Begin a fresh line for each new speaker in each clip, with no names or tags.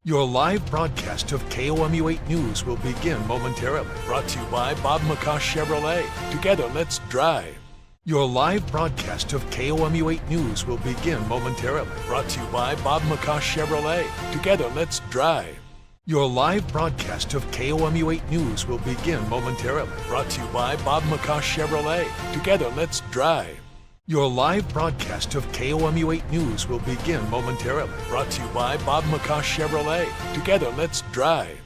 Your live broadcast of KOMU 8 News will begin momentarily. Brought to you by Bob McCosh Chevrolet. Together, let's drive. Your live broadcast of KOMU 8 News will begin momentarily. Brought to you by Bob McCosh Chevrolet. Together, let's drive. Your live broadcast of KOMU 8 News will begin momentarily. Brought to you by Bob McCosh Chevrolet. Together, let's drive. Your live broadcast of KOMU 8 News will begin momentarily. Brought to you by Bob McCosh Chevrolet. Together, let's drive.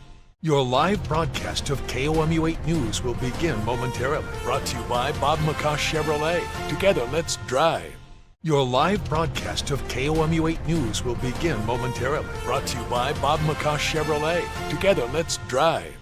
Your live broadcast of KOMU 8 News will begin momentarily. Brought to you by Bob McCosh Chevrolet. Together, let's drive. Your live broadcast of KOMU 8 News will begin momentarily. Brought to you by Bob McCosh Chevrolet. Together, let's drive.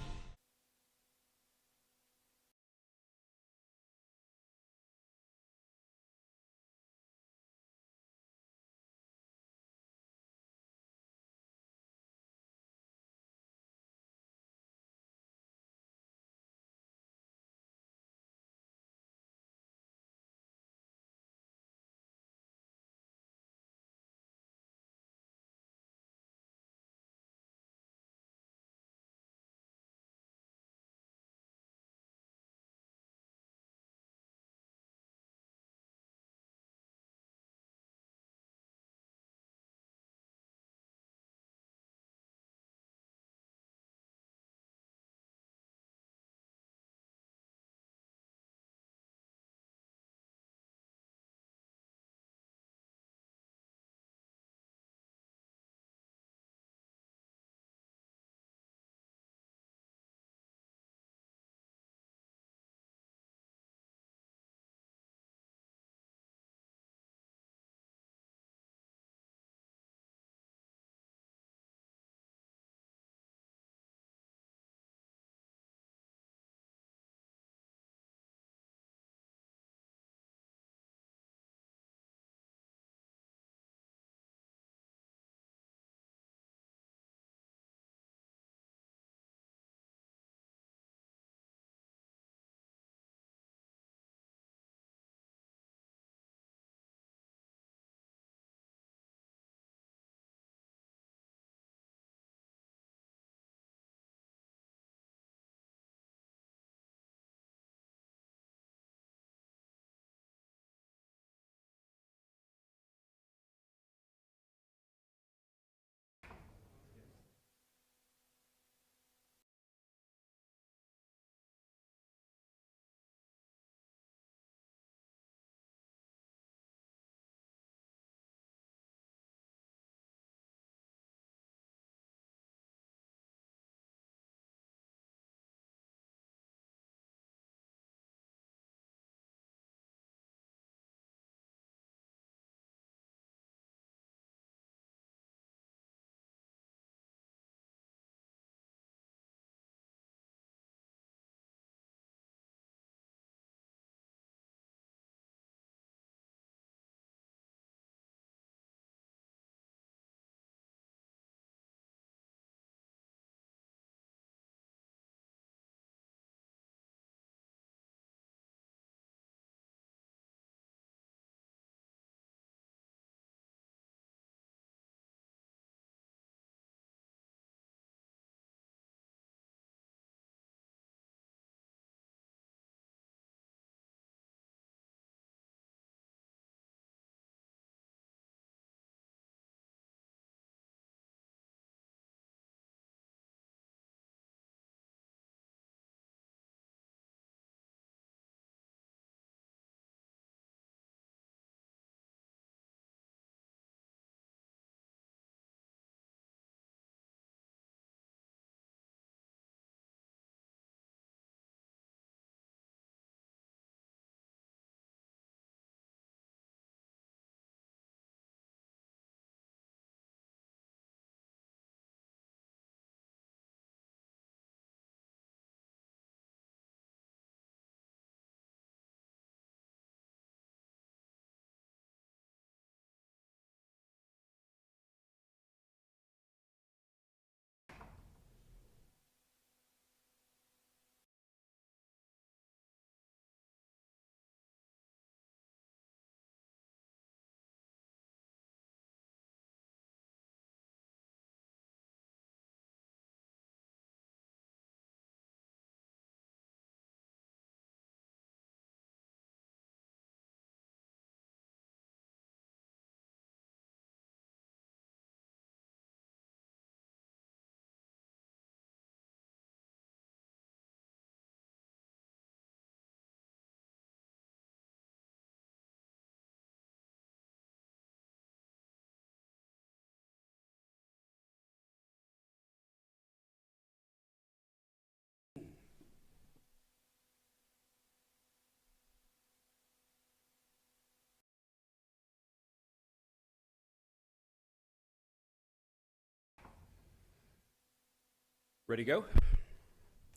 Ready to go?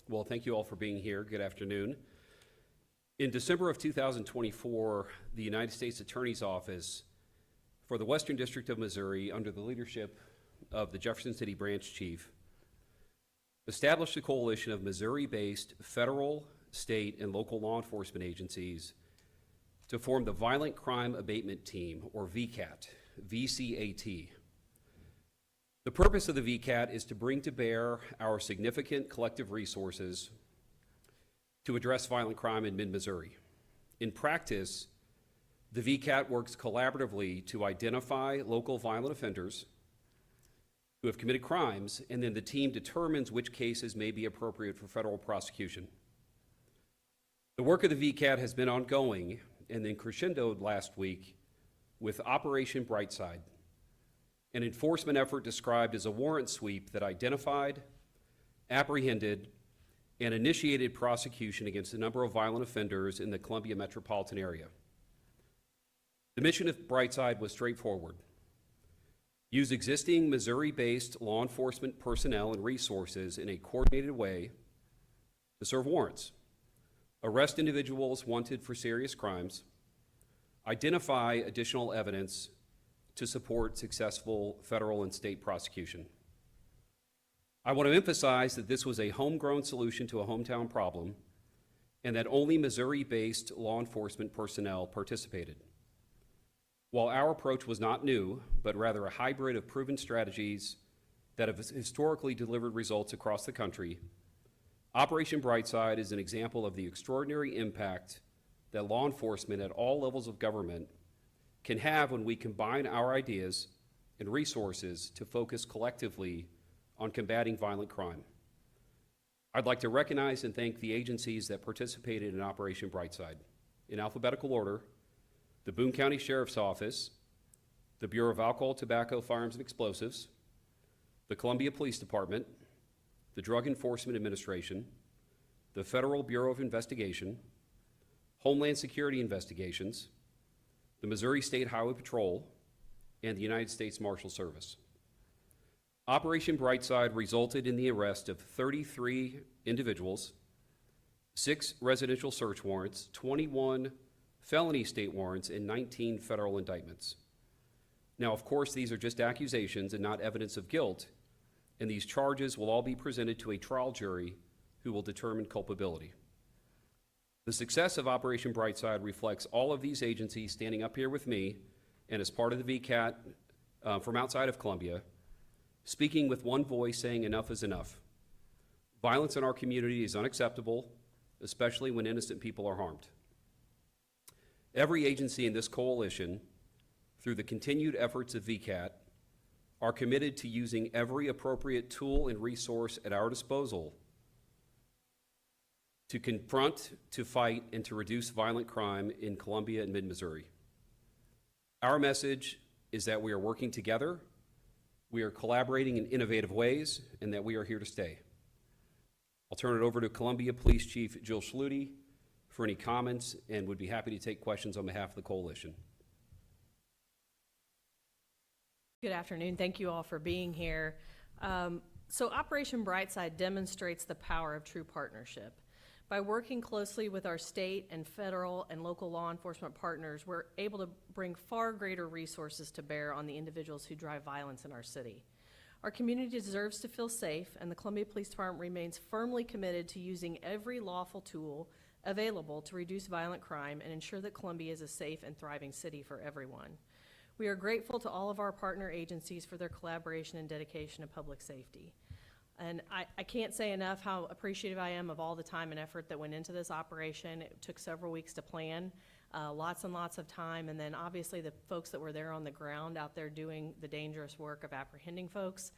Well, thank you all for being here. Good afternoon. In December of 2024, the United States Attorney's Office for the Western District of Missouri, under the leadership of the Jefferson City Branch Chief, established a coalition of Missouri-based federal, state, and local law enforcement agencies to form the Violent Crime Abatement Team, or VCAT, VCAT. The purpose of the VCAT is to bring to bear our significant collective resources to address violent crime in mid-Missouri. In practice, the VCAT works collaboratively to identify local violent offenders who have committed crimes, and then the team determines which cases may be appropriate for federal prosecution. The work of the VCAT has been ongoing and then crescendoed last week with Operation Brightside, an enforcement effort described as a warrant sweep that identified, apprehended, and initiated prosecution against a number of violent offenders in the Columbia metropolitan area. The mission of Brightside was straightforward: use existing Missouri-based law enforcement personnel and resources in a coordinated way to serve warrants, arrest individuals wanted for serious crimes, identify additional evidence to support successful federal and state prosecution. I want to emphasize that this was a homegrown solution to a hometown problem, and that only Missouri-based law enforcement personnel participated. While our approach was not new, but rather a hybrid of proven strategies that have historically delivered results across the country, Operation Brightside is an example of the extraordinary impact that law enforcement at all levels of government can have when we combine our ideas and resources to focus collectively on combating violent crime. I'd like to recognize and thank the agencies that participated in Operation Brightside. In alphabetical order: the Boone County Sheriff's Office, the Bureau of Alcohol, Tobacco, Firearms, and Explosives, the Columbia Police Department, the Drug Enforcement Administration, the Federal Bureau of Investigation, Homeland Security Investigations, the Missouri State Highway Patrol, and the United States Marshal Service. Operation Brightside resulted in the arrest of 33 individuals, 6 residential search warrants, 21 felony state warrants, and 19 federal indictments. Now, of course, these are just accusations and not evidence of guilt, and these charges will all be presented to a trial jury who will determine culpability. The success of Operation Brightside reflects all of these agencies standing up here with me and as part of the VCAT from outside of Columbia, speaking with one voice, saying enough is enough. Violence in our community is unacceptable, especially when innocent people are harmed. Every agency in this coalition, through the continued efforts of VCAT, are committed to using every appropriate tool and resource at our disposal to confront, to fight, and to reduce violent crime in Columbia and mid-Missouri. Our message is that we are working together, we are collaborating in innovative ways, and that we are here to stay. I'll turn it over to Columbia Police Chief Jill Schluty for any comments, and would be happy to take questions on behalf of the coalition.
Good afternoon. Thank you all for being here. So Operation Brightside demonstrates the power of true partnership. By working closely with our state and federal and local law enforcement partners, we're able to bring far greater resources to bear on the individuals who drive violence in our city. Our community deserves to feel safe, and the Columbia Police Department remains firmly committed to using every lawful tool available to reduce violent crime and ensure that Columbia is a safe and thriving city for everyone. We are grateful to all of our partner agencies for their collaboration and dedication to public safety. And I can't say enough how appreciative I am of all the time and effort that went into this operation. It took several weeks to plan, lots and lots of time, and then obviously the folks that were there on the ground out there doing the dangerous work of apprehending folks.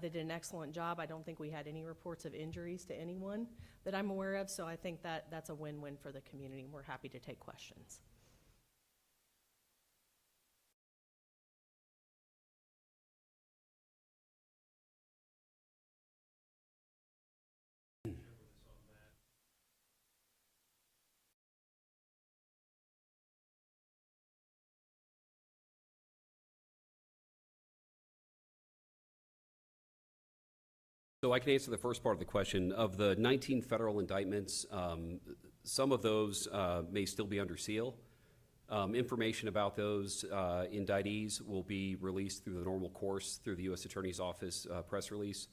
They did an excellent job. I don't think we had any reports of injuries to anyone that I'm aware of, so I think that that's a win-win for the community, and we're happy to take questions.
So I can answer the first part of the question. Of the 19 federal indictments, some of those may still be under seal. Information about those indictees will be released through the normal course through the U.S. Attorney's Office press release.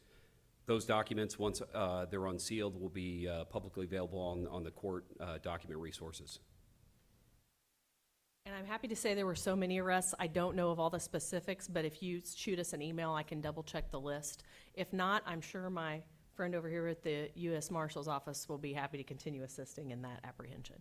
Those documents, once they're unsealed, will be publicly available on the court document resources.
And I'm happy to say there were so many arrests. I don't know of all the specifics, but if you shoot us an email, I can double check the list. If not, I'm sure my friend over here at the U.S. Marshal's Office will be happy to continue assisting in that apprehension.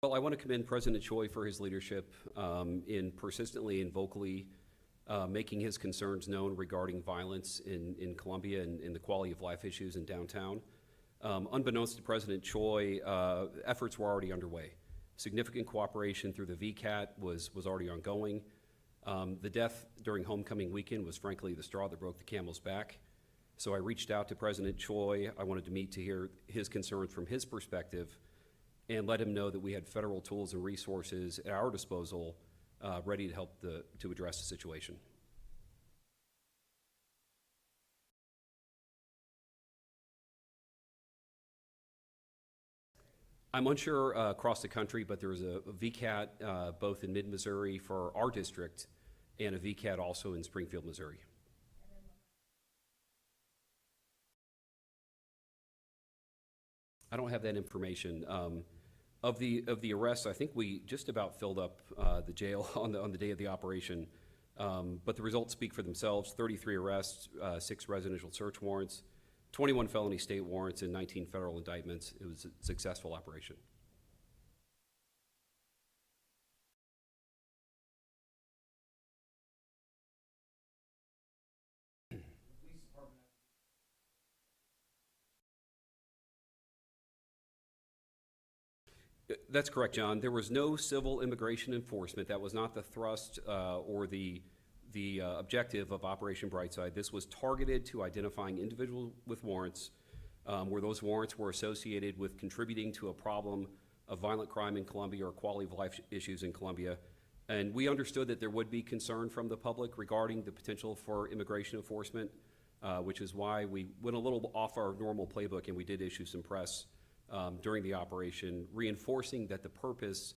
Well, I want to commend President Choi for his leadership in persistently and vocally making his concerns known regarding violence in Columbia and the quality of life issues in downtown. Unbeknownst to President Choi, efforts were already underway. Significant cooperation through the VCAT was already ongoing. The death during homecoming weekend was frankly the straw that broke the camel's back. So I reached out to President Choi. I wanted to meet to hear his concerns from his perspective and let him know that we had federal tools and resources at our disposal ready to help to address the situation. I'm unsure across the country, but there was a VCAT both in mid-Missouri for our district and a VCAT also in Springfield, Missouri. I don't have that information. Of the arrests, I think we just about filled up the jail on the day of the operation, but the results speak for themselves. 33 arrests, 6 residential search warrants, 21 felony state warrants, and 19 federal indictments. It was a successful operation. That's correct, John. There was no civil immigration enforcement. That was not the thrust or the objective of Operation Brightside. This was targeted to identifying individuals with warrants where those warrants were associated with contributing to a problem of violent crime in Columbia or quality of life issues in Columbia. And we understood that there would be concern from the public regarding the potential for immigration enforcement, which is why we went a little off our normal playbook and we did issue some press during the operation, reinforcing that the purpose